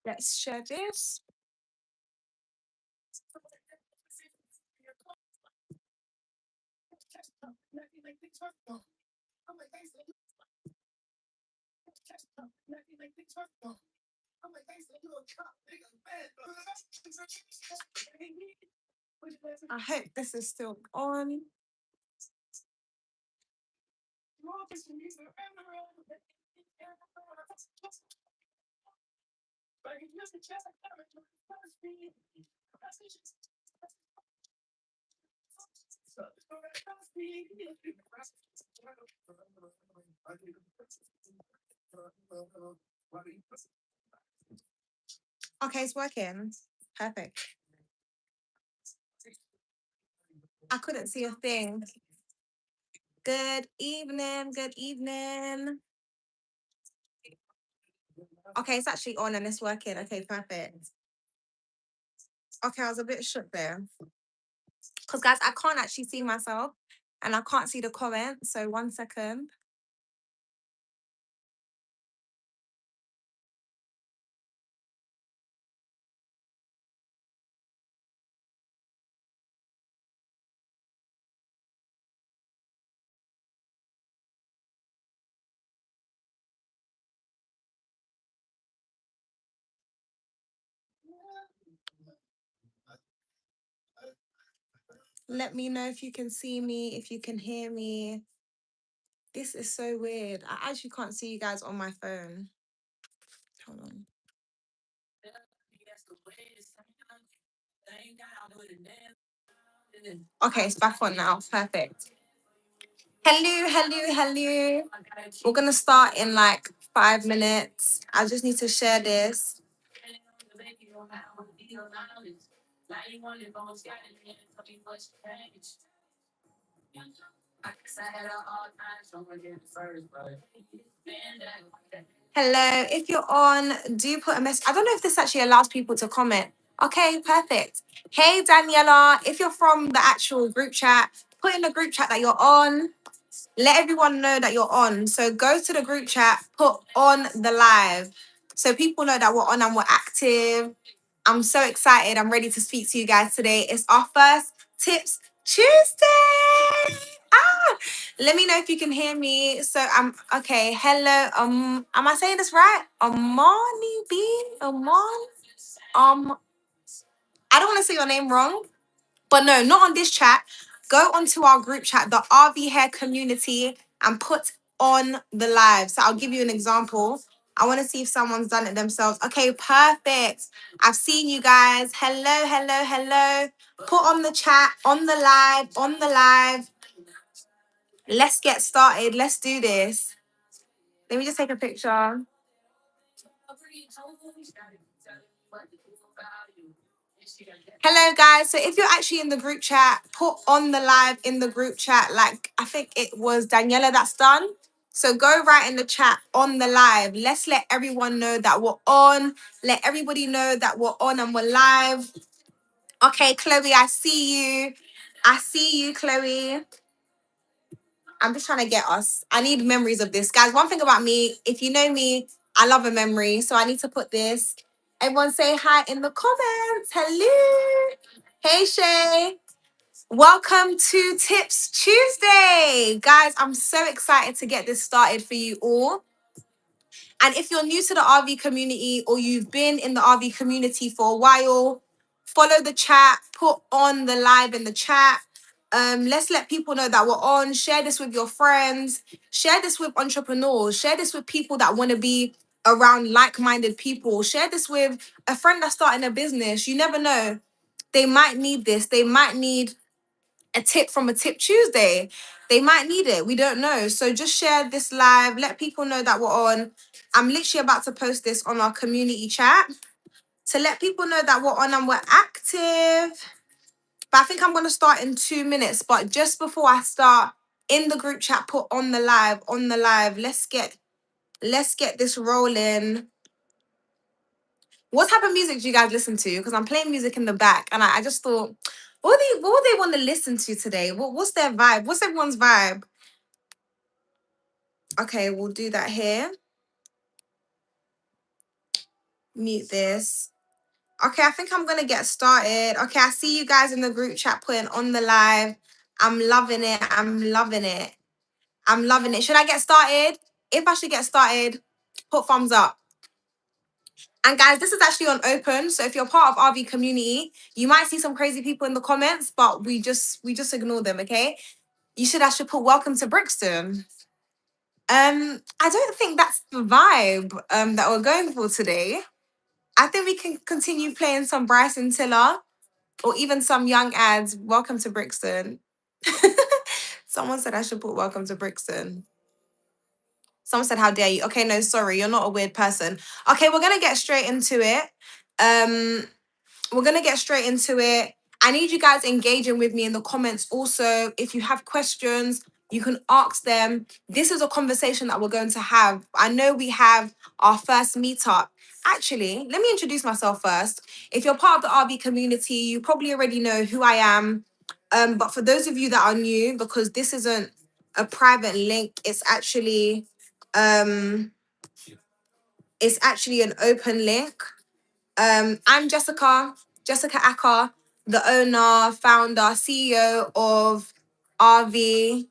Let's share this. I hope this is still on. Okay, it's working. Perfect. I couldn't see a thing. Good evening. Good evening. Okay, it's actually on and it's working. Okay, perfect. Okay, I was a bit shook there. Because, guys, I can't actually see myself and I can't see the comments. So, 1 second. Let me know if you can see me, if you can hear me. This is so weird. I actually can't see you guys on my phone. Hold on. Okay, it's back on now. Perfect. Hello, hello, hello. We're gonna start in like 5 minutes. I just need to share this. Hello, if you're on, do put a message. I don't know if this actually allows people to comment. Okay, perfect. Hey, Daniela, if you're from the actual group chat, put in the group chat that you're on. Let everyone know that you're on. So go to the group chat, put on the live. So people know that we're on and we're active. I'm so excited. I'm ready to speak to you guys today. It's our first Tips Tuesday. Ah, let me know if you can hear me. So I'm okay. Hello. Am I saying this right? Amani B. Aman. I don't want to say your name wrong. But no, not on this chat. Go onto our group chat, the RV Hair community, and put on the live. So I'll give you an example. I want to see if someone's done it themselves. Okay, perfect. I've seen you guys. Hello, hello, hello. Put on the chat, on the live, on the live. Let's get started. Let's do this. Let me just take a picture. Hello, guys. So if you're actually in the group chat, put on the live in the group chat. Like, I think it was Daniela that's done. So go right in the chat on the live. Let's let everyone know that we're on. Let everybody know that we're on and we're live. Okay, Chloe, I see you. I see you, Chloe. I'm just trying to get us. I need memories of this. Guys, one thing about me, if you know me, I love a memory. So I need to put this. Everyone say hi in the comments. Hello. Hey, Shay. Welcome to Tips Tuesday. Guys, I'm so excited to get this started for you all. And if you're new to the RV community or you've been in the RV community for a while, follow the chat, put on the live in the chat. Let's let people know that we're on. Share this with your friends. Share this with entrepreneurs. Share this with people that want to be around like-minded people. Share this with a friend that's starting a business. You never know. They might need this. They might need a tip from a Tip Tuesday. They might need it. We don't know. So just share this live. Let people know that we're on. I'm literally about to post this on our community chat to let people know that we're on and we're active. But I think I'm going to start in 2 minutes. But just before I start, in the group chat, put on the live, on the live. Let's get this rolling. What type of music do you guys listen to? Because I'm playing music in the back, and I just thought, what would they want to listen to today? What's their vibe? What's everyone's vibe? Okay, we'll do that here. mute this. Okay, I think I'm gonna get started. Okay, I see you guys in the group chat putting on the live. I'm loving it. I'm loving it. I'm loving it. Should I get started? If I should get started, put thumbs up. And guys, this is actually on open. So if you're part of RV community, you might see some crazy people in the comments, but we just ignore them, okay? I should put welcome to Brixton. I don't think that's the vibe that we're going for today. I think we can continue playing some Bryson Tiller or even some young ads. Welcome to Brixton. Someone said I should put welcome to Brixton. Someone said, how dare you? Okay, no, sorry, you're not a weird person. Okay, we're gonna get straight into it. We're gonna get straight into it. I need you guys engaging with me in the comments. Also, if you have questions, you can ask them. This is a conversation that we're going to have. I know we have our first meetup. Actually, let me introduce myself first. If you're part of the RV community, you probably already know who I am. But for those of you that are new, because this isn't a private link, um, it's actually an open link. I'm Jessica Acker, the owner, founder, CEO of RV.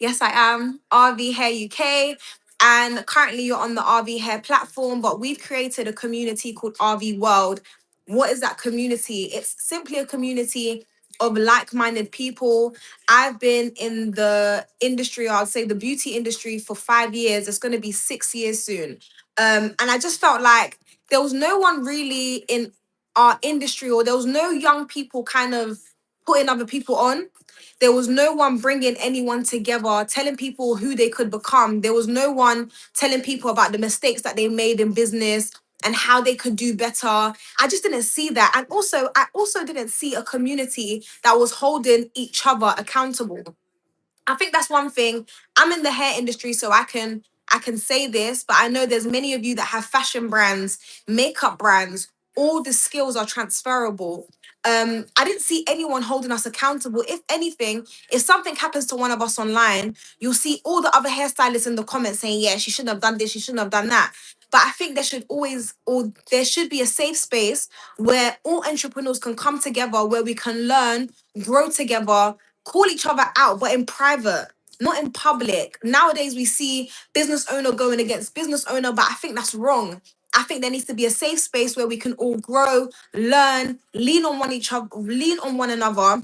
Yes, I am. RV Hair UK. And currently you're on the RV Hair platform, but we've created a community called RV World. What is that community? It's simply a community of like-minded people. I've been in the industry, I'd say the beauty industry, for 5 years. It's going to be 6 years soon. And I just felt like there was no one really in our industry, or there was no young people kind of putting other people on. There was no one bringing anyone together, telling people who they could become. There was no one telling people about the mistakes that they made in business and how they could do better. I just didn't see that. And also, I also didn't see a community that was holding each other accountable. I think that's one thing. I'm in the hair industry, so I can say this, but I know there's many of you that have fashion brands, makeup brands. All the skills are transferable. I didn't see anyone holding us accountable. If anything, if something happens to one of us online, you'll see all the other hairstylists in the comments saying, "Yeah, she shouldn't have done this, she shouldn't have done that." But I think there should be a safe space where all entrepreneurs can come together, where we can learn, grow together, call each other out, but in private, not in public. Nowadays, we see business owner going against business owner, but I think that's wrong. I think there needs to be a safe space where we can all grow, learn, lean on one another.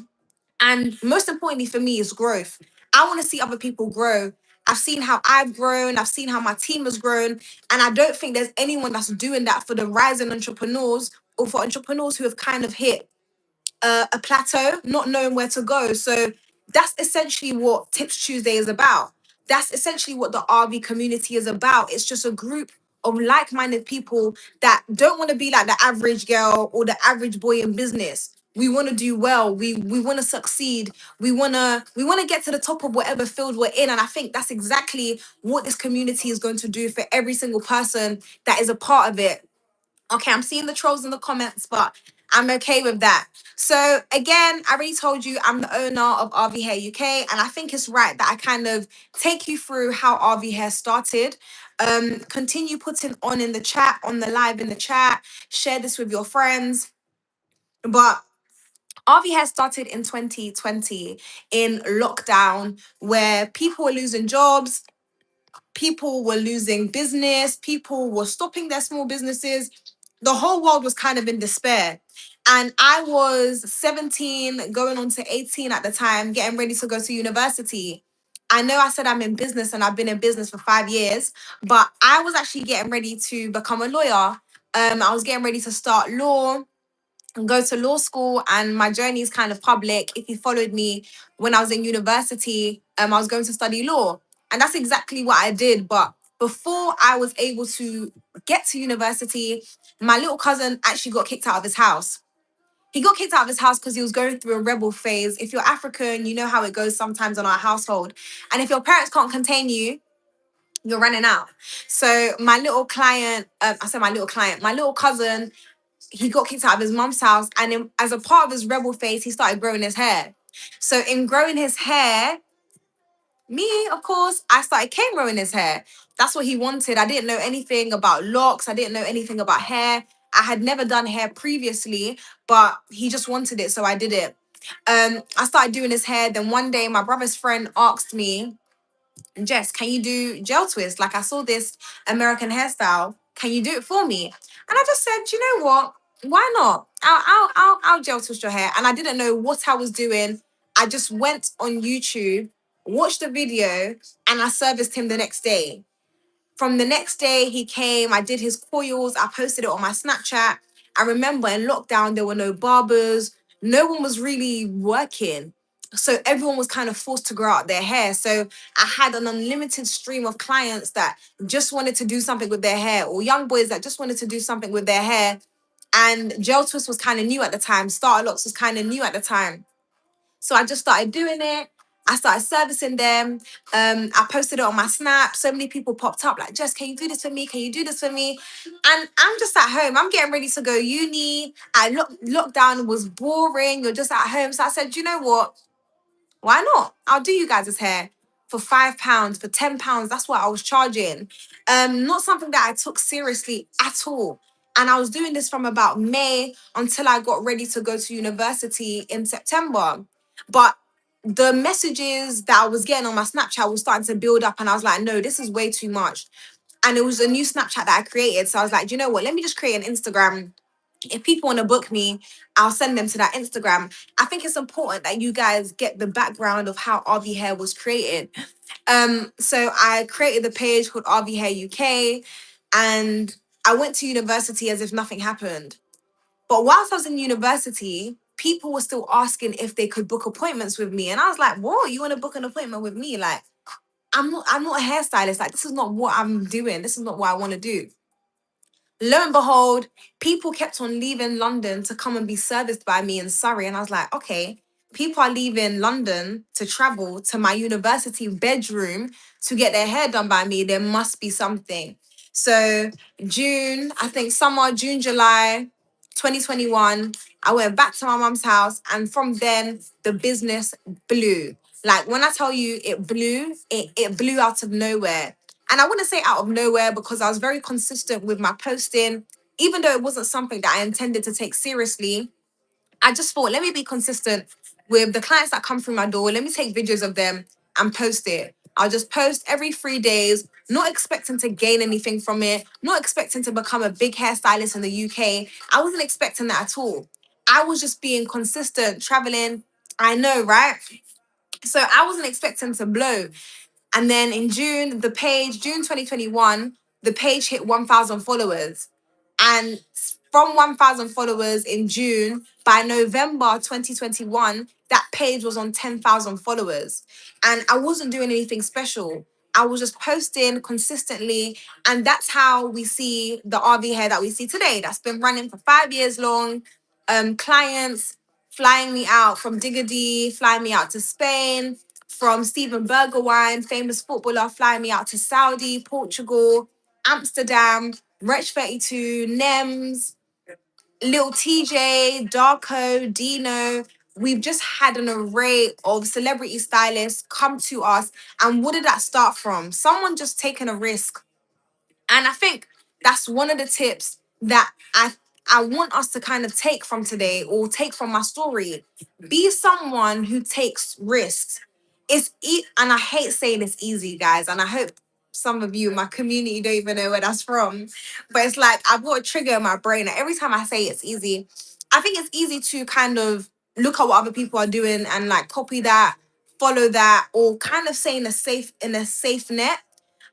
And most importantly for me is growth. I want to see other people grow. I've seen how I've grown, I've seen how my team has grown, and I don't think there's anyone that's doing that for the rising entrepreneurs or for entrepreneurs who have kind of hit a plateau, not knowing where to go. So that's essentially what Tips Tuesday is about. That's essentially what the RV community is about. It's just a group of like-minded people that don't want to be like the average girl or the average boy in business. We want to do well. We want to succeed. We want to get to the top of whatever field we're in. And I think that's exactly what this community is going to do for every single person that is a part of it. Okay, I'm seeing the trolls in the comments, but I'm okay with that. So again, I already told you I'm the owner of RV Hair UK, and I think it's right that I kind of take you through how RV Hair started. Continue putting on the chat, on the live in the chat, share this with your friends. But RV Hair started in 2020 in lockdown, where people were losing jobs, people were losing business, people were stopping their small businesses. The whole world was kind of in despair. And I was 17, going on to 18 at the time, getting ready to go to university. I know I said I'm in business and I've been in business for 5 years, but I was actually getting ready to become a lawyer. I was getting ready to start law and go to law school, and my journey is kind of public. If you followed me when I was in university, I was going to study law, and that's exactly what I did. But before I was able to get to university, my little cousin actually got kicked out of his house. He got kicked out of his house because he was going through a rebel phase. If you're African, you know how it goes sometimes in our household. And if your parents can't contain you, you're running out. So my little client, I said my little client, my little cousin, he got kicked out of his mom's house, and as a part of his rebel phase, he started growing his hair. So in growing his hair, me, of course, I started growing his hair. That's what he wanted. I didn't know anything about locks. I didn't know anything about hair. I had never done hair previously, but he just wanted it, so I did it. I started doing his hair. Then one day, my brother's friend asked me, Jess, can you do gel twist? Like, I saw this American hairstyle. Can you do it for me? And I just said, you know what? Why not? I'll gel twist your hair. And I didn't know what I was doing. I just went on YouTube, watched the video, and I serviced him the next day. From the next day, he came, I did his coils, I posted it on my Snapchat. I remember in lockdown, there were no barbers, no one was really working. So everyone was kind of forced to grow out their hair. So I had an unlimited stream of clients that just wanted to do something with their hair, or young boys that just wanted to do something with their hair. And gel twist was kind of new at the time. Starter locks was kind of new at the time. So I just started doing it. I started servicing them. I posted it on my Snap. So many people popped up like, Jess, can you do this for me? Can you do this for me? And I'm just at home. I'm getting ready to go uni. Lockdown was boring. You're just at home. So I said, you know what? Why not? I'll do you guys' hair for £5, for £10. That's what I was charging. Not something that I took seriously at all. And I was doing this from about May until I got ready to go to university in September. But the messages that I was getting on my Snapchat was starting to build up, and I was like, no, this is way too much. And it was a new Snapchat that I created. So I was like, do you know what? Let me just create an Instagram. If people want to book me, I'll send them to that Instagram. I think it's important that you guys get the background of how RV Hair was created. So I created the page called RV Hair UK, and I went to university as if nothing happened. But whilst I was in university, people were still asking if they could book appointments with me. And I was like, whoa, you want to book an appointment with me? Like, I'm not a hairstylist. Like, this is not what I'm doing. This is not what I want to do. Lo and behold, people kept on leaving London to come and be serviced by me in Surrey. And I was like, okay, people are leaving London to travel to my university bedroom to get their hair done by me. There must be something. So June, I think summer, June, July 2021, I went back to my mum's house. And from then, the business blew. Like when I tell you it blew out of nowhere. And I wouldn't say out of nowhere because I was very consistent with my posting, even though it wasn't something that I intended to take seriously. I just thought, let me be consistent with the clients that come through my door. Let me take videos of them and post it. I'll just post every 3 days, not expecting to gain anything from it, not expecting to become a big hairstylist in the UK. I wasn't expecting that at all. I was just being consistent, traveling. I know, right? So I wasn't expecting to blow. And then in June, June 2021, the page hit 1,000 followers. And from 1,000 followers in June, by November 2021, that page was on 10,000 followers. And I wasn't doing anything special. I was just posting consistently. And that's how we see the RV hair that we see today. That's been running for 5 years long. Clients flying me out from Diggity, flying me out to Spain, from Steven Bergwijn, famous footballer, flying me out to Saudi, Portugal, Amsterdam, Wretch 32, Nems, Lil TJ, Darko, Dino. We've just had an array of celebrity stylists come to us. And what did that start from? Someone just taking a risk. And I think that's one of the tips that I want us to kind of take from today or take from my story. Be someone who takes risks. And I hate saying it's easy, guys. And I hope some of you in my community don't even know where that's from. But it's like I've got a trigger in my brain. And every time I say it's easy, I think it's easy to kind of look at what other people are doing and like copy that, follow that, or kind of say in a safe net.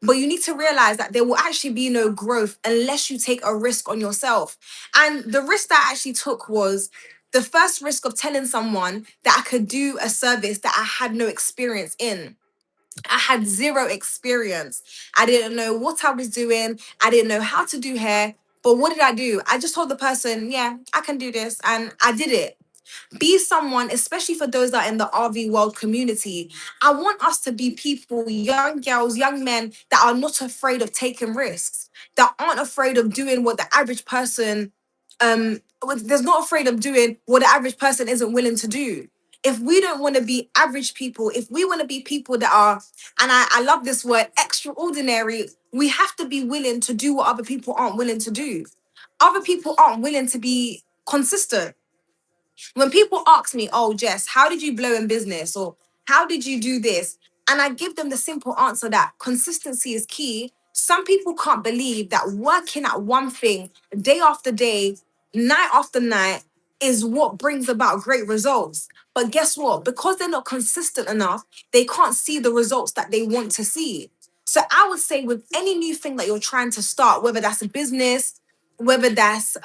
But you need to realize that there will actually be no growth unless you take a risk on yourself. And the risk that I actually took was the first risk of telling someone that I could do a service that I had no experience in. I had zero experience. I didn't know what I was doing. I didn't know how to do hair. But what did I do? I just told the person, yeah, I can do this. And I did it. Be someone, especially for those that are in the RV world community. I want us to be people, young girls, young men that are not afraid of taking risks, that aren't afraid of doing what the average person, there's not afraid of doing what the average person isn't willing to do. If we don't want to be average people, if we want to be people that are, and I love this word, extraordinary, we have to be willing to do what other people aren't willing to do. Other people aren't willing to be consistent. When people ask me, oh, Jess, how did you blow in business? Or how did you do this? And I give them the simple answer that consistency is key. Some people can't believe that working at one thing day after day, night after night, is what brings about great results. But guess what? Because they're not consistent enough, they can't see the results that they want to see. So I would say with any new thing that you're trying to start, whether that's a business, whether that's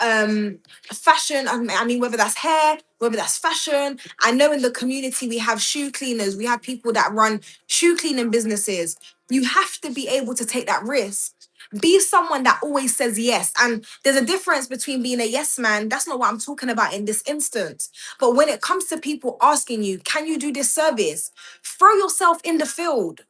fashion, I mean, whether that's hair, whether that's fashion. I know in the community we have shoe cleaners, we have people that run shoe cleaning businesses. You have to be able to take that risk. Be someone that always says yes. And there's a difference between being a yes man. That's not what I'm talking about in this instance. But when it comes to people asking you, can you do this service? Throw yourself in the field.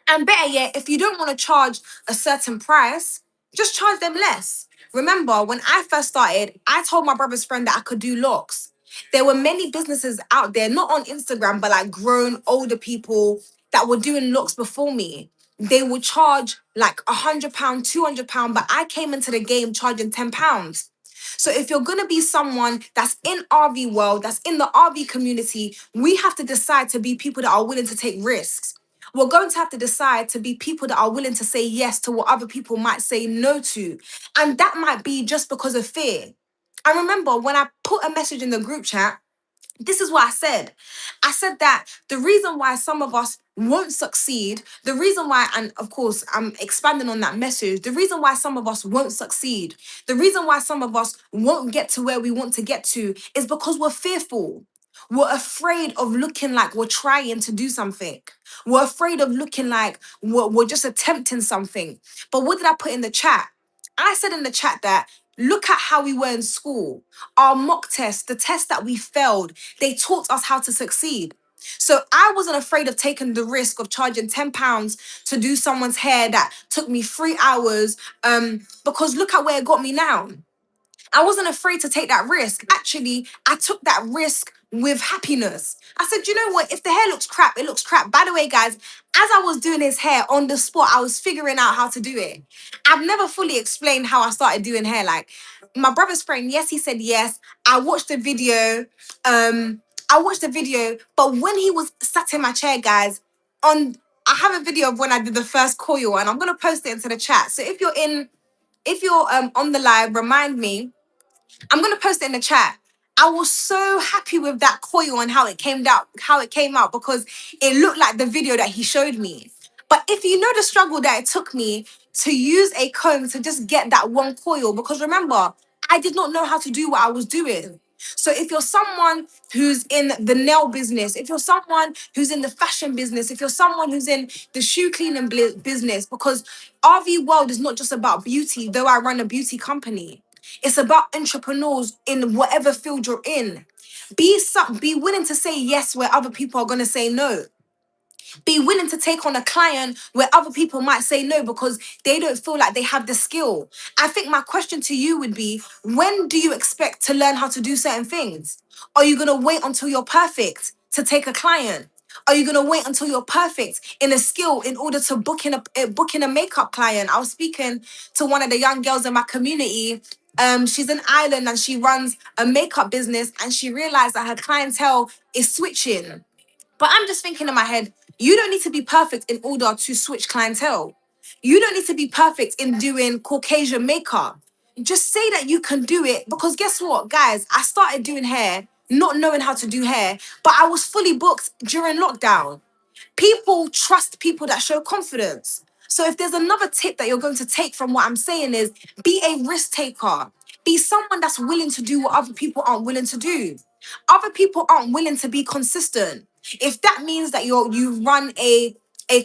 And better yet, if you don't want to charge a certain price, just charge them less. Remember, when I first started, I told my brother's friend that I could do locks. There were many businesses out there, not on Instagram, but like grown older people that were doing locks before me. They would charge like £100, £200, but I came into the game charging £10. So if you're gonna be someone that's in RV world, that's in the RV community, we have to decide to be people that are willing to take risks. We're going to have to decide to be people that are willing to say yes to what other people might say no to. And that might be just because of fear. I remember when I put a message in the group chat, this is what I said. I said that the reason why some of us won't succeed, the reason why, and of course, I'm expanding on that message, the reason why some of us won't succeed, the reason why some of us won't get to where we want to get to is because we're fearful. We're afraid of looking like we're trying to do something. We're afraid of looking like we're just attempting something. But what did I put in the chat? I said in the chat that look at how we were in school. Our mock test, the test that we failed, they taught us how to succeed. So I wasn't afraid of taking the risk of charging £10 to do someone's hair that took me 3 hours. Because look at where it got me now. I wasn't afraid to take that risk. Actually, I took that risk with happiness. I said, you know what? If the hair looks crap, it looks crap. By the way, guys, as I was doing his hair on the spot, I was figuring out how to do it. I've never fully explained how I started doing hair. Like my brother's friend, yes, he said yes. I watched the video. I watched the video, but when he was sat in my chair, guys, on I have a video of when I did the first coil, and I'm gonna post it into the chat. So if you're on the live, remind me. I'm gonna post it in the chat. I was so happy with that coil and how it came out because it looked like the video that he showed me. But if you know the struggle that it took me to use a comb to just get that one coil, because remember, I did not know how to do what I was doing. So if you're someone who's in the nail business, if you're someone who's in the fashion business, if you're someone who's in the shoe cleaning business, because RV World is not just about beauty, though I run a beauty company. It's about entrepreneurs in whatever field you're in. Be willing to say yes where other people are going to say no. Be willing to take on a client where other people might say no because they don't feel like they have the skill. I think my question to you would be, when do you expect to learn how to do certain things? Are you going to wait until you're perfect to take a client? Are you gonna wait until you're perfect in a skill in order to book in a makeup client? I was speaking to one of the young girls in my community. She's in Ireland and she runs a makeup business, and she realized that her clientele is switching. But I'm just thinking in my head, you don't need to be perfect in order to switch clientele. You don't need to be perfect in doing Caucasian makeup. Just say that you can do it because guess what, guys? I started doing hair, not knowing how to do hair, but I was fully booked during lockdown. People trust people that show confidence. So if there's another tip that you're going to take from what I'm saying is be a risk taker. Be someone that's willing to do what other people aren't willing to do. Other people aren't willing to be consistent. If that means that you run a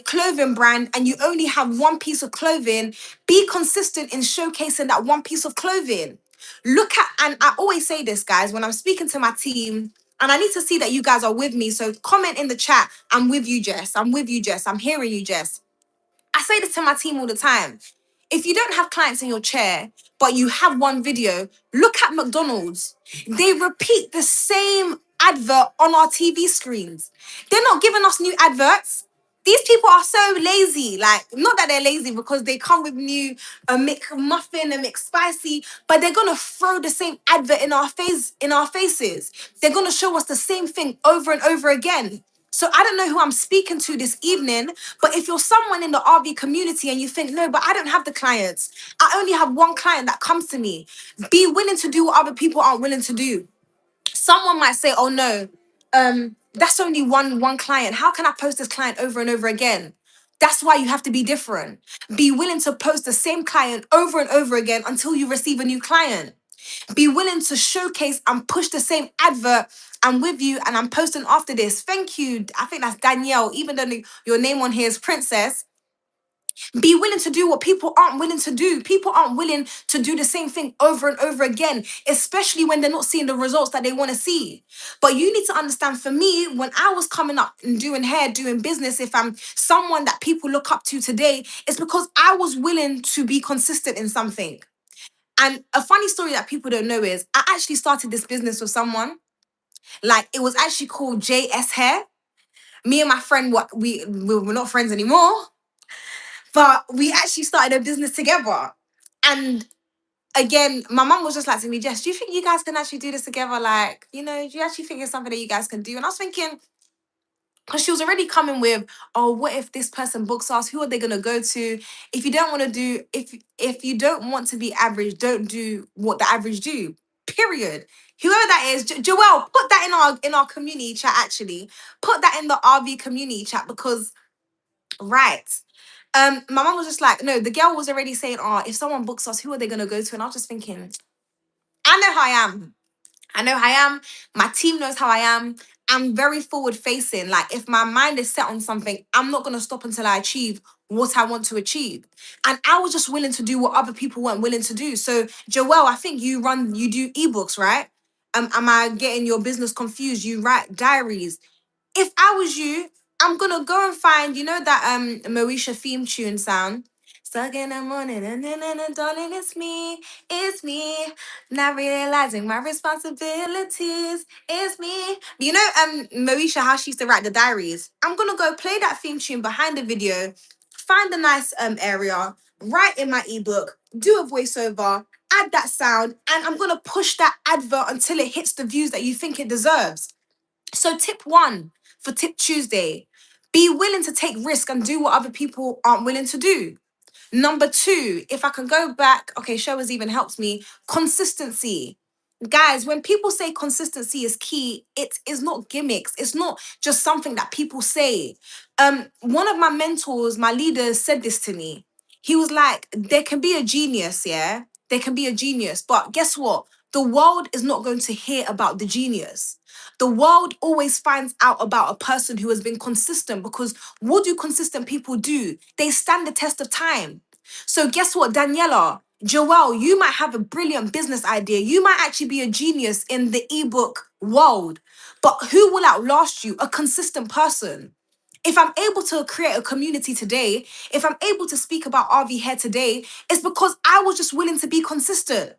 clothing brand and you only have one piece of clothing, be consistent in showcasing that one piece of clothing. Look at, and I always say this, guys, when I'm speaking to my team, and I need to see that you guys are with me. So comment in the chat. I'm with you, Jess. I'm with you, Jess. I'm hearing you, Jess. I say this to my team all the time. If you don't have clients in your chair, but you have one video, look at McDonald's. They repeat the same advert on our TV screens. They're not giving us new adverts. These people are so lazy. Like, not that they're lazy because they come with new a McMuffin, a McSpicy, but they're gonna throw the same advert in our faces. They're gonna show us the same thing over and over again. So I don't know who I'm speaking to this evening, but if you're someone in the RV community and you think, no, but I don't have the clients, I only have one client that comes to me, be willing to do what other people aren't willing to do. Someone might say, oh no, that's only one client. How can I post this client over and over again? That's why you have to be different. Be willing to post the same client over and over again until you receive a new client. Be willing to showcase and push the same advert. I'm with you and I'm posting after this. Thank you. I think that's Danielle. Even though your name on here is Princess, be willing to do what people aren't willing to do. People aren't willing to do the same thing over and over again, especially when they're not seeing the results that they want to see. But you need to understand, for me, when I was coming up and doing hair, doing business, if I'm someone that people look up to today, it's because I was willing to be consistent in something. And a funny story that people don't know is I actually started this business with someone. Like, it was actually called JS Hair. Me and my friend, we're not friends anymore, but we actually started a business together. And again, my mum was just like to me, Jess, do you think you guys can actually do this together? Like, do you actually think it's something that you guys can do? And I was thinking, because she was already coming with, oh, what if this person books us? Who are they gonna go to? If you don't want to do, if you don't want to be average, don't do what the average do. Period. Whoever that is, Joelle, put that in our community chat. Actually, put that in the RV community chat because right. My mum was just like, no, the girl was already saying, oh, if someone books us, who are they gonna go to? And I was just thinking, I know how I am. I know how I am. My team knows how I am. I'm very forward facing. Like, if my mind is set on something, I'm not gonna stop until I achieve what I want to achieve. And I was just willing to do what other people weren't willing to do. So, Joelle, I think you do ebooks, right? Am I getting your business confused? You write diaries. If I was you, I'm gonna go and find, that Moesha theme tune sound. Stuck in the morning, and darling, it's me, not realizing my responsibilities, it's me. Moesha, how she used to write the diaries. I'm gonna go play that theme tune behind the video, find a nice area, write in my ebook, do a voiceover, add that sound, and I'm gonna push that advert until it hits the views that you think it deserves. So tip one for Tip Tuesday, be willing to take risk and do what other people aren't willing to do. Number two, if I can go back, okay, Showers even helps me, consistency. Guys, when people say consistency is key, it is not gimmicks. It's not just something that people say. One of my mentors, my leaders, said this to me. He was like, there can be a genius, yeah? There can be a genius, but guess what? The world is not going to hear about the genius. The world always finds out about a person who has been consistent, because what do consistent people do? They stand the test of time. So guess what, Daniela, Joelle, you might have a brilliant business idea. You might actually be a genius in the ebook world, but who will outlast you? A consistent person. If I'm able to create a community today, if I'm able to speak about RV hair today, it's because I was just willing to be consistent.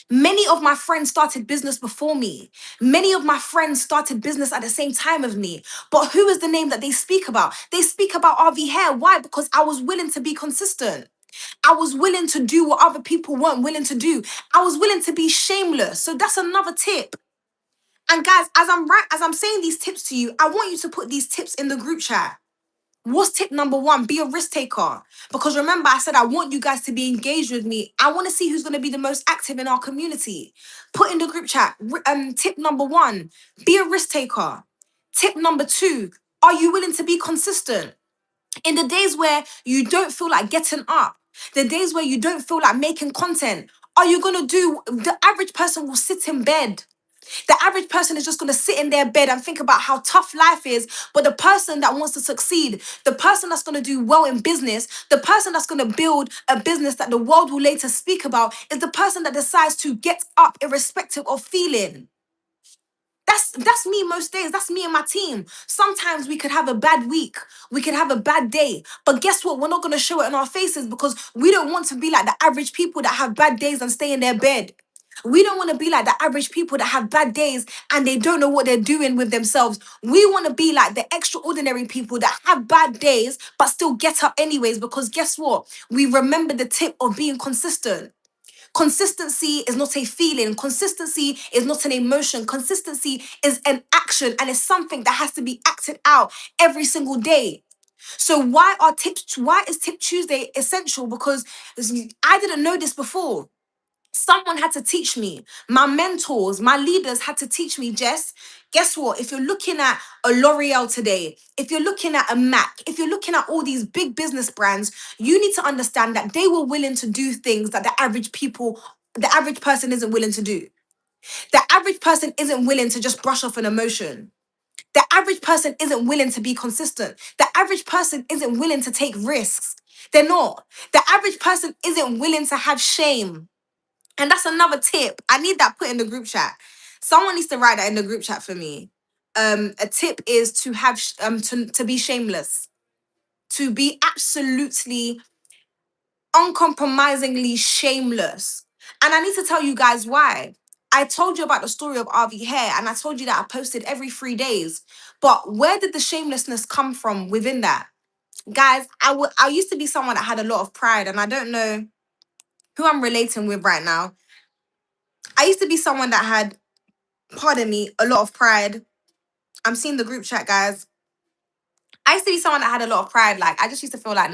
Many of my friends started business before me. Many of my friends started business at the same time of me. But who is the name that they speak about? They speak about RV Hair. Why? Because I was willing to be consistent. I was willing to do what other people weren't willing to do. I was willing to be shameless. So that's another tip. And guys, as I'm saying these tips to you, I want you to put these tips in the group chat. What's tip number one? Be a risk taker. Because remember, I said I want you guys to be engaged with me. I want to see who's going to be the most active in our community. Put in the group chat. Tip number one, be a risk taker. Tip number two, are you willing to be consistent? In the days where you don't feel like getting up, the days where you don't feel like making content, are you going to do? The average person will sit in bed. The average person is just going to sit in their bed and think about how tough life is. But the person that wants to succeed, the person that's going to do well in business, the person that's going to build a business that the world will later speak about, is the person that decides to get up irrespective of feeling. That's me most days. That's me and my team. Sometimes we could have a bad week. We could have a bad day. But guess what? We're not going to show it in our faces because we don't want to be like the average people that have bad days and stay in their bed. We don't want to be like the average people that have bad days and they don't know what they're doing with themselves. We want to be like the extraordinary people that have bad days but still get up anyways, because guess what? We remember the tip of being consistent. Consistency is not a feeling. Consistency is not an emotion. Consistency is an action, and it's something that has to be acted out every single day. So why is Tip Tuesday essential? Because I didn't know this before. Someone had to teach me. My mentors, my leaders had to teach me, Jess. Guess what? If you're looking at a L'Oreal today, if you're looking at a Mac, if you're looking at all these big business brands, you need to understand that they were willing to do things that the average person isn't willing to do. The average person isn't willing to just brush off an emotion. The average person isn't willing to be consistent. The average person isn't willing to take risks. They're not. The average person isn't willing to have shame. And that's another tip. I need that put in the group chat. Someone needs to write that in the group chat for me. A tip is to have to be shameless, to be absolutely uncompromisingly shameless. And I need to tell you guys why. I told you about the story of RV Hair, and I told you that I posted every 3 days. But where did the shamelessness come from within that? Guys, I used to be someone that had a lot of pride, and I don't know who I'm relating with right now. I used to be someone that had, pardon me, a lot of pride. I'm seeing the group chat, guys. I used to be someone that had a lot of pride. Like, I just used to feel like,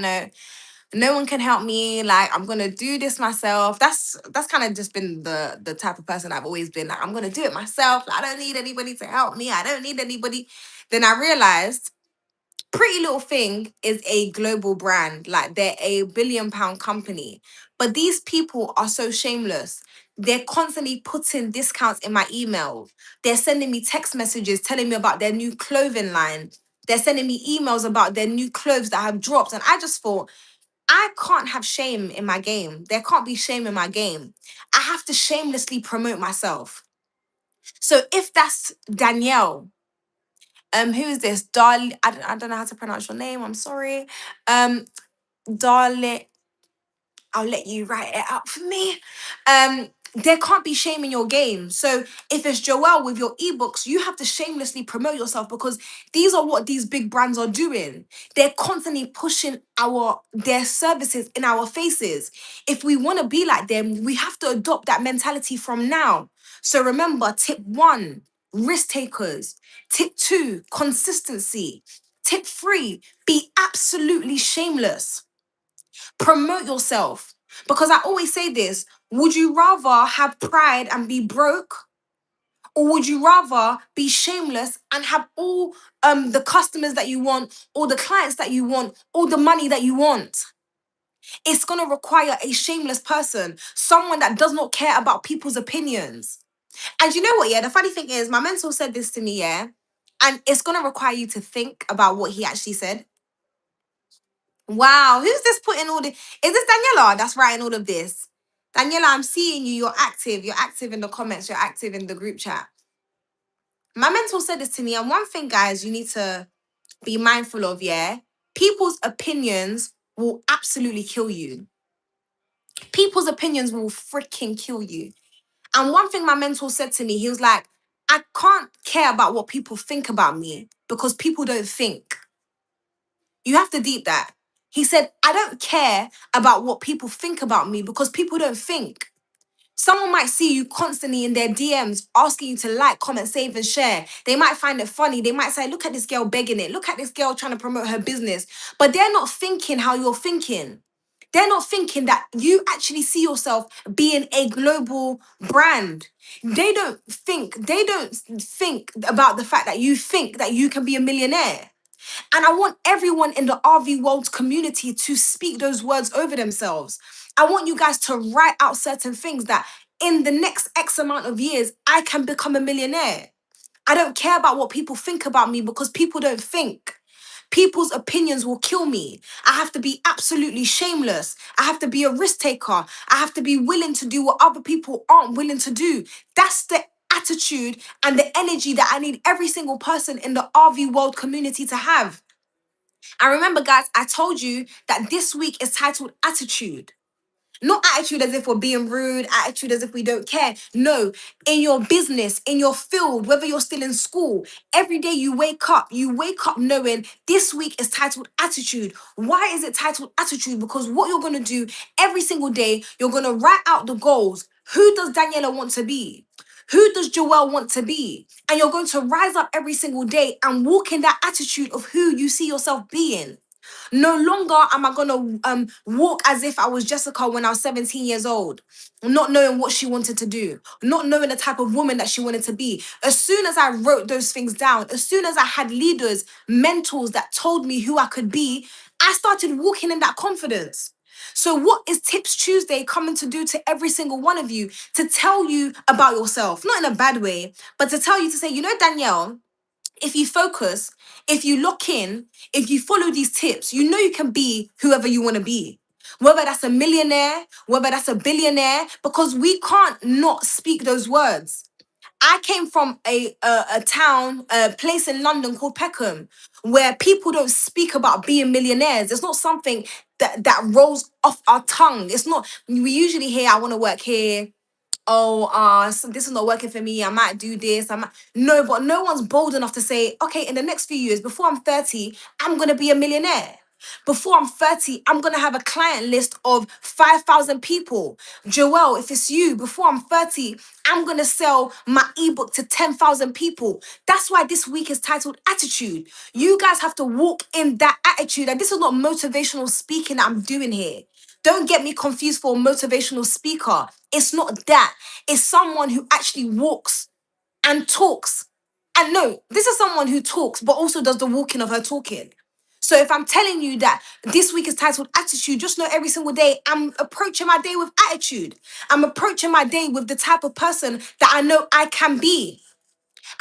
no one can help me. Like, I'm gonna do this myself. That's kind of just been the type of person I've always been. Like, I'm gonna do it myself. Like, I don't need anybody to help me. I don't need anybody. Then I realized Pretty Little Thing is a global brand. Like, they're a £1 billion company. But these people are so shameless. They're constantly putting discounts in my email. They're sending me text messages telling me about their new clothing line. They're sending me emails about their new clothes that have dropped. And I just thought, I can't have shame in my game. There can't be shame in my game. I have to shamelessly promote myself. So if that's Danielle, who is this? I don't know how to pronounce your name. I'm sorry. Darling, I'll let you write it out for me. There can't be shame in your game. So if it's Joelle with your ebooks, you have to shamelessly promote yourself, because these are what these big brands are doing. They're constantly pushing their services in our faces. If we want to be like them, we have to adopt that mentality from now. So remember, tip 1, risk takers. Tip 2, consistency. Tip 3, be absolutely shameless. Promote yourself. Because I always say this, would you rather have pride and be broke? Or would you rather be shameless and have all the customers that you want, or the clients that you want, all the money that you want? It's going to require a shameless person, someone that does not care about people's opinions. And you know what, yeah, the funny thing is, my mentor said this to me, yeah, and it's going to require you to think about what he actually said. Wow, who's this putting all the? Is this Daniela that's writing all of this? Daniela, I'm seeing you. You're active. You're active in the comments. You're active in the group chat. My mentor said this to me, and one thing, guys, you need to be mindful of, yeah? People's opinions will absolutely kill you. People's opinions will freaking kill you. And one thing my mentor said to me, he was like, I can't care about what people think about me because people don't think. You have to deep that. He said, I don't care about what people think about me because people don't think. Someone might see you constantly in their DMs asking you to like, comment, save, and share. They might find it funny. They might say, look at this girl begging it. Look at this girl trying to promote her business. But they're not thinking how you're thinking. They're not thinking that you actually see yourself being a global brand. They don't think about the fact that you think that you can be a millionaire. And I want everyone in the RV World community to speak those words over themselves. I want you guys to write out certain things that in the next X amount of years, I can become a millionaire. I don't care about what people think about me because people don't think. People's opinions will kill me. I have to be absolutely shameless. I have to be a risk taker. I have to be willing to do what other people aren't willing to do. That's the attitude and the energy that I need every single person in the RV World community to have. And remember, guys, I told you that this week is titled Attitude. Not attitude as if we're being rude, attitude as if we don't care. No, in your business, in your field, whether you're still in school, every day you wake up knowing this week is titled attitude. Why is it titled attitude? Because what you're going to do every single day, you're going to write out the goals. Who does Daniela want to be? Who does Joelle want to be? And you're going to rise up every single day and walk in that attitude of who you see yourself being. No longer am I gonna walk as if I was Jessica when I was 17 years old, not knowing what she wanted to do, not knowing the type of woman that she wanted to be. As soon as I wrote those things down, as soon as I had leaders, mentors that told me who I could be, I started walking in that confidence. So, what is Tips Tuesday coming to do to every single one of you? To tell you about yourself, not in a bad way, but to tell you to say, you know, Danielle, if you focus, if you lock in, if you follow these tips, you know you can be whoever you want to be. Whether that's a millionaire, whether that's a billionaire, because we can't not speak those words. I came from a town, a place in London called Peckham, where people don't speak about being millionaires. It's not something that rolls off our tongue. It's not. We usually hear, "I want to work here." Oh, so this is not working for me. I might do this. I might no, but no one's bold enough to say, okay, in the next few years, before I'm 30, I'm gonna be a millionaire. Before I'm 30, I'm gonna have a client list of 5,000 people. Joelle, if it's you, before I'm 30, I'm gonna sell my ebook to 10,000 people. That's why this week is titled Attitude. You guys have to walk in that attitude. And this is not motivational speaking that I'm doing here. Don't get me confused for a motivational speaker. It's not that. It's someone who actually walks and talks. And no, this is someone who talks, but also does the walking of her talking. So if I'm telling you that this week is titled Attitude, just know every single day I'm approaching my day with attitude. I'm approaching my day with the type of person that I know I can be.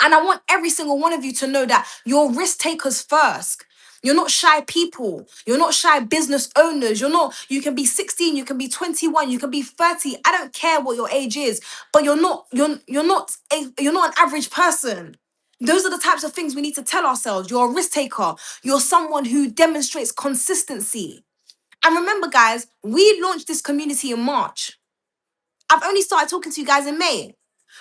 And I want every single one of you to know that you're risk takers first. You're not shy people. You're not shy business owners. You can be 16, you can be 21, you can be 30. I don't care what your age is, but you're not an average person. Those are the types of things we need to tell ourselves. You're a risk taker. You're someone who demonstrates consistency. And remember, guys, we launched this community in March. I've only started talking to you guys in May.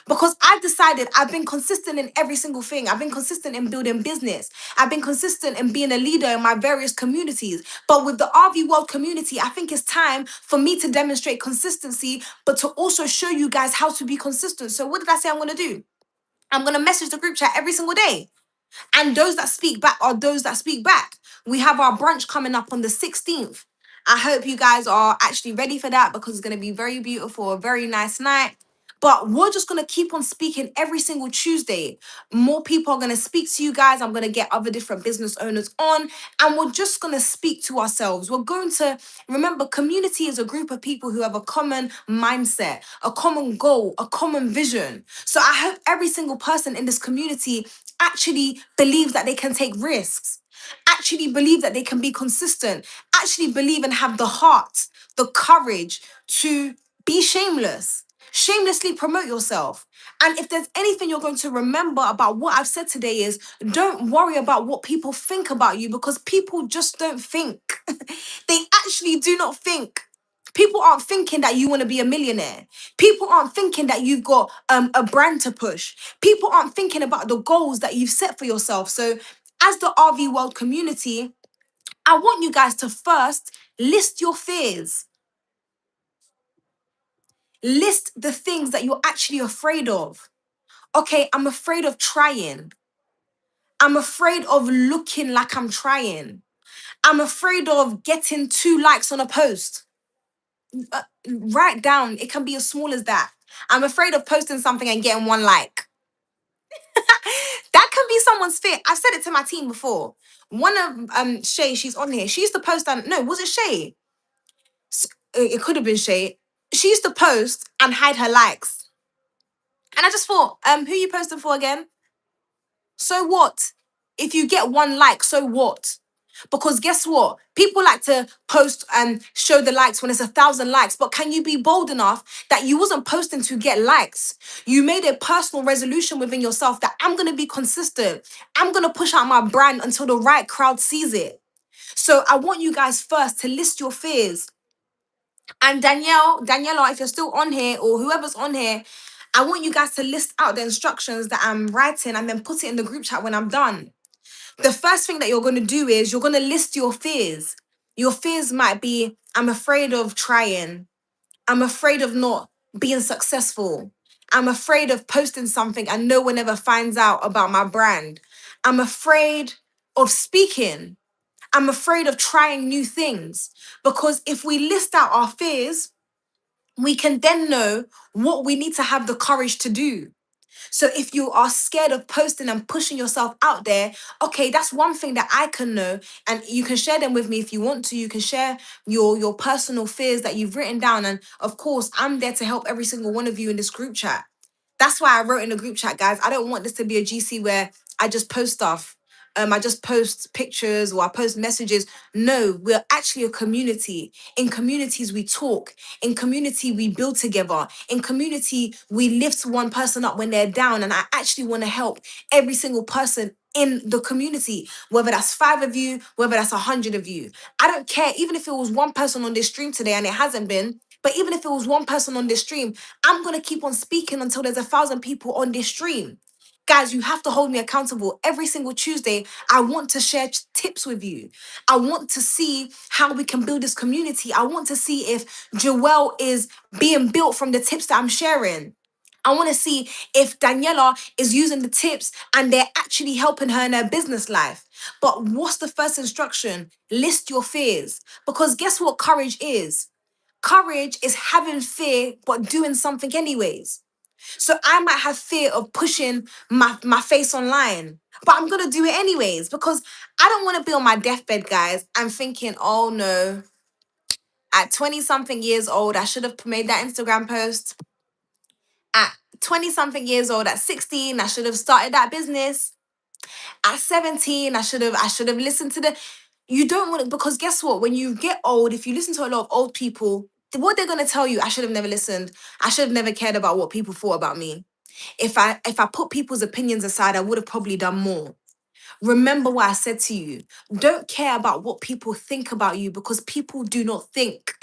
Because I've decided I've been consistent in every single thing. I've been consistent in building business. I've been consistent in being a leader in my various communities. But with the RV World community, I think it's time for me to demonstrate consistency, but to also show you guys how to be consistent. So what did I say I'm going to do? I'm going to message the group chat every single day. And those that speak back are those that speak back. We have our brunch coming up on the 16th. I hope you guys are actually ready for that because it's going to be very beautiful, a very nice night. But we're just going to keep on speaking every single Tuesday. More people are going to speak to you guys. I'm going to get other different business owners on, and we're just going to speak to ourselves. We're going to remember community is a group of people who have a common mindset, a common goal, a common vision. So I hope every single person in this community actually believes that they can take risks, actually believe that they can be consistent, actually believe and have the heart, the courage to be shameless. Shamelessly promote yourself. And if there's anything you're going to remember about what I've said today is don't worry about what people think about you because people just don't think. They actually do not think. People aren't thinking that you want to be a millionaire. People aren't thinking that you've got a brand to push. People aren't thinking about the goals that you've set for yourself. So, as the RV World community, I want you guys to first list your fears. List the things that you're actually afraid of. Okay, I'm afraid of trying. I'm afraid of looking like I'm trying. I'm afraid of getting 2 likes on a post. Write down, it can be as small as that. I'm afraid of posting something and getting 1 like. That can be someone's fear. I've said it to my team before. One of Shay, she's on here. She used to post on no, was it Shay? It could have been Shay. She used to post and hide her likes. And I just thought, who you posting for again? So what? If you get 1 like, so what? Because guess what? People like to post and show the likes when it's 1,000 likes. But can you be bold enough that you wasn't posting to get likes? You made a personal resolution within yourself that I'm going to be consistent. I'm going to push out my brand until the right crowd sees it. So I want you guys first to list your fears. And Daniela, if you're still on here or whoever's on here, I want you guys to list out the instructions that I'm writing and then put it in the group chat when I'm done. The first thing that you're going to do is you're going to list your fears. Your fears might be, I'm afraid of trying. I'm afraid of not being successful. I'm afraid of posting something and no one ever finds out about my brand. I'm afraid of speaking. I'm afraid of trying new things. Because if we list out our fears, we can then know what we need to have the courage to do. So if you are scared of posting and pushing yourself out there, okay, that's one thing that I can know. And you can share them with me if you want to. You can share your personal fears that you've written down. And of course, I'm there to help every single one of you in this group chat. That's why I wrote in the group chat, guys. I don't want this to be a GC where I just post stuff. I just post pictures or I post messages. No, we're actually a community. In communities, we talk. In community, we build together. In community, we lift one person up when they're down. And I actually want to help every single person in the community, whether that's 5 of you, whether that's 100 of you. I don't care. Even if it was one person on this stream today and it hasn't been, but even if it was one person on this stream, I'm going to keep on speaking until there's 1,000 people on this stream. Guys, you have to hold me accountable. Every single Tuesday, I want to share tips with you. I want to see how we can build this community. I want to see if Joelle is being built from the tips that I'm sharing. I want to see if Daniela is using the tips and they're actually helping her in her business life. But what's the first instruction? List your fears. Because guess what courage is? Courage is having fear, but doing something anyways. So I might have fear of pushing my face online, but I'm going to do it anyways because I don't want to be on my deathbed, guys. I'm thinking, oh no, at 20 something years old, I should have made that Instagram post. At 20 something years old, at 16, I should have started that business. At 17, I should have listened to the. You don't want it because guess what? When you get old, if you listen to a lot of old people, what they're gonna tell you, I should have never listened. I should have never cared about what people thought about me. If I put people's opinions aside, I would have probably done more. Remember what I said to you. Don't care about what people think about you because people do not think.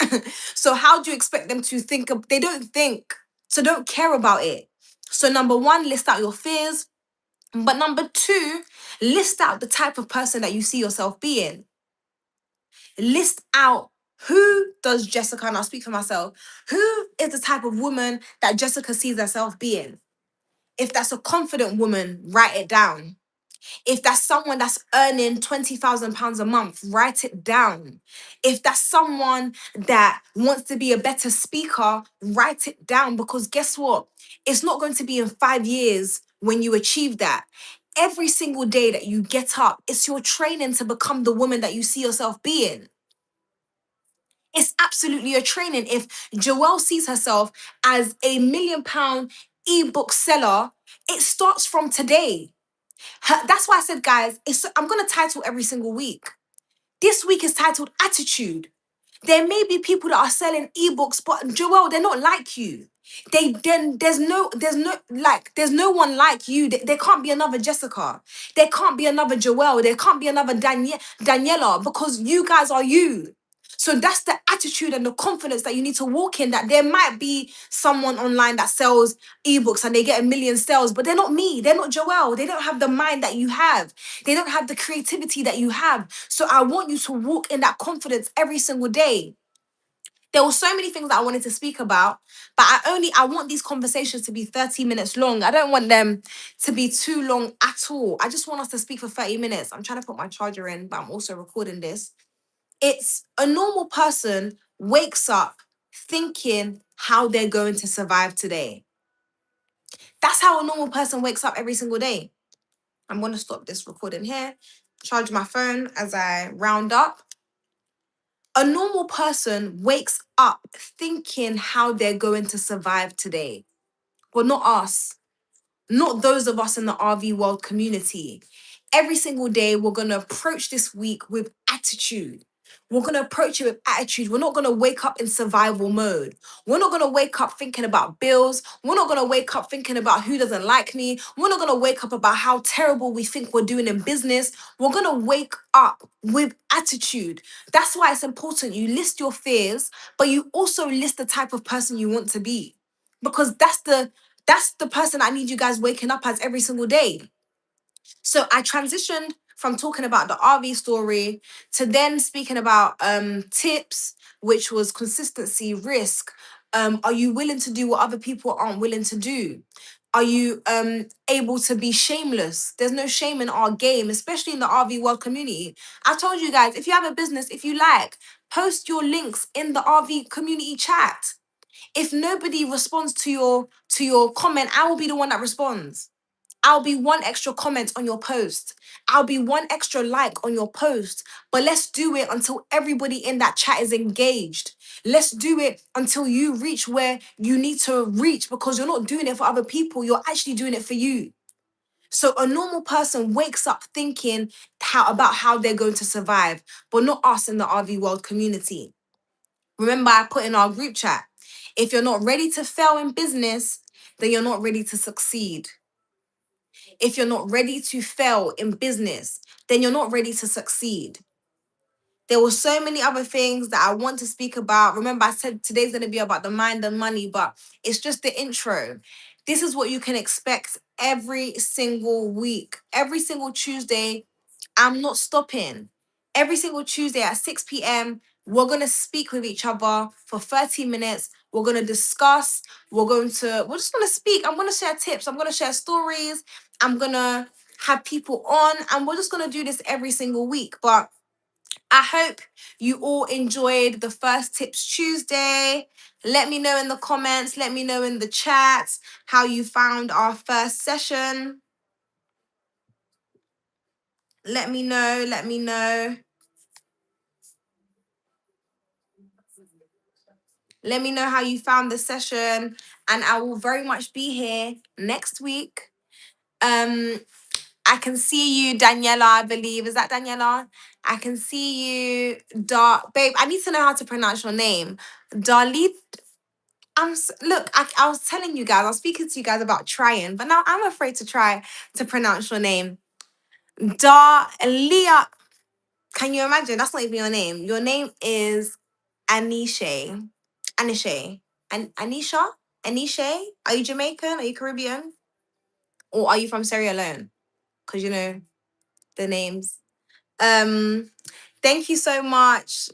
So how do you expect them to think? They don't think. So don't care about it. So number one, list out your fears. But number two, list out the type of person that you see yourself being. List out who does Jessica, and I'll speak for myself, who is the type of woman that Jessica sees herself being? If that's a confident woman, write it down. If that's someone that's earning £20,000 a month, write it down. If that's someone that wants to be a better speaker, write it down because guess what? It's not going to be in 5 years when you achieve that. Every single day that you get up, it's your training to become the woman that you see yourself being. It's absolutely your training. If Joelle sees herself as a £1 million ebook seller, it starts from today. That's why I said, guys, I'm going to title every single week. This week is titled Attitude. There may be people that are selling ebooks, but Joelle, they're not like you. There's no one like you. There can't be another Jessica. There can't be another Joelle. There can't be another Daniela because you guys are you. So that's the attitude and the confidence that you need to walk in. That there might be someone online that sells ebooks and they get 1 million sales, but they're not me. They're not Joelle. They don't have the mind that you have. They don't have the creativity that you have. So I want you to walk in that confidence every single day. There were so many things that I wanted to speak about, but I want these conversations to be 30 minutes long. I don't want them to be too long at all. I just want us to speak for 30 minutes. I'm trying to put my charger in, but I'm also recording this. It's a normal person wakes up thinking how they're going to survive today. That's how a normal person wakes up every single day. I'm going to stop this recording here, charge my phone as I round up. A normal person wakes up thinking how they're going to survive today. Well, not us, not those of us in the RV world community. Every single day, we're going to approach this week with attitude. We're going to approach it with attitude. We're not going to wake up in survival mode. We're not going to wake up thinking about bills. We're not going to wake up thinking about who doesn't like me. We're not going to wake up about how terrible we think we're doing in business. We're going to wake up with attitude. That's why it's important you list your fears, but you also list the type of person you want to be. Because that's the person I need you guys waking up as every single day. So I transitioned from talking about the RV story to then speaking about tips, which was consistency, risk. Are you willing to do what other people aren't willing to do? Are you able to be shameless? There's no shame in our game, especially in the RV world community. I told you guys, if you have a business, if you like, post your links in the RV community chat. If nobody responds to your comment, I will be the one that responds. I'll be one extra comment on your post. I'll be one extra like on your post. But let's do it until everybody in that chat is engaged. Let's do it until you reach where you need to reach, because you're not doing it for other people. You're actually doing it for you. So a normal person wakes up thinking about how they're going to survive, but not us in the RV world community. Remember, I put in our group chat, if you're not ready to fail in business, then you're not ready to succeed. If you're not ready to fail in business, then you're not ready to succeed. There were so many other things that I want to speak about. Remember, I said today's going to be about the mind and money, but it's just the intro. This is what you can expect every single week. Every single Tuesday, I'm not stopping. Every single Tuesday at 6 p.m., we're going to speak with each other for 30 minutes. We're going to discuss. We're just going to speak. I'm going to share tips. I'm going to share stories. I'm going to have people on, and we're just going to do this every single week. But I hope you all enjoyed the first Tips Tuesday. Let me know in the comments. Let me know in the chat how you found our first session. Let me know. Let me know. Let me know how you found the session, and I will very much be here next week. I can see you, Daniela, I believe. Is that Daniela? I can see you, babe. I need to know how to pronounce your name. Dalit. Look, I was telling you guys, I was speaking to you guys about trying, but now I'm afraid to try to pronounce your name. Dalia. Can you imagine? That's not even your name. Your name is Anisha. Anisha. Anisha? Anisha? Are you Jamaican? Are you Caribbean? Or are you from Sierra Leone? Because you know the names. Um, Thank you so much.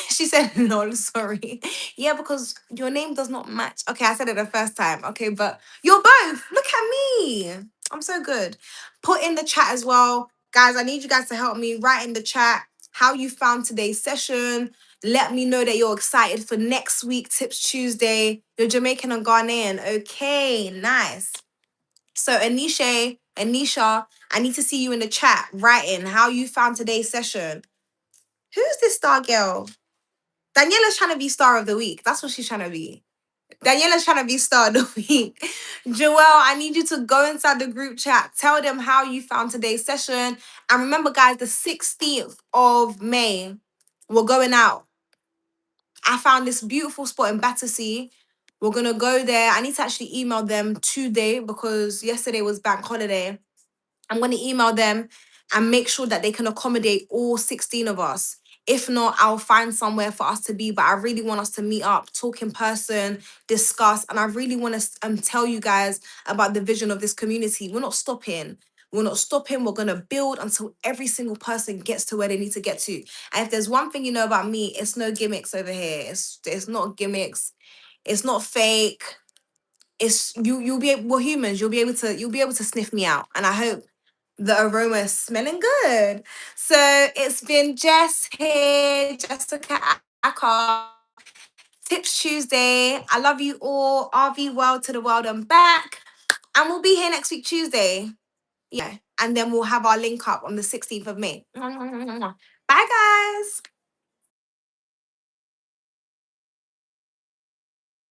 She said, no, sorry. Yeah, because your name does not match. Okay, I said it the first time. Okay, but you're both. Look at me. I'm so good. Put in the chat as well. Guys, I need you guys to help me write in the chat how you found today's session. Let me know that you're excited for next week, Tips Tuesday. You're Jamaican and Ghanaian. Okay, nice. So Anisha, I need to see you in the chat writing how you found today's session. Who's this star girl? Daniela's trying to be star of the week. That's what she's trying to be. Daniela's trying to be star of the week. Joelle, I need you to go inside the group chat. Tell them how you found today's session. And remember, guys, the 16th of May, we're going out. I found this beautiful spot in Battersea. We're going to go there. I need to actually email them today because yesterday was bank holiday. I'm going to email them and make sure that they can accommodate all 16 of us. If not, I'll find somewhere for us to be. But I really want us to meet up, talk in person, discuss. And I really want to tell you guys about the vision of this community. We're not stopping. We're not stopping. We're going to build until every single person gets to where they need to get to. And if there's one thing you know about me, it's no gimmicks over here. It's not gimmicks. It's not fake. It's you'll be we're humans. You'll be able to sniff me out. And I hope the aroma is smelling good. So it's been Jess here, Jessica Acker. Tips Tuesday. I love you all. RV world to the world and back. And we'll be here next week, Tuesday. Yeah. And then we'll have our link up on the 16th of May. Bye, guys.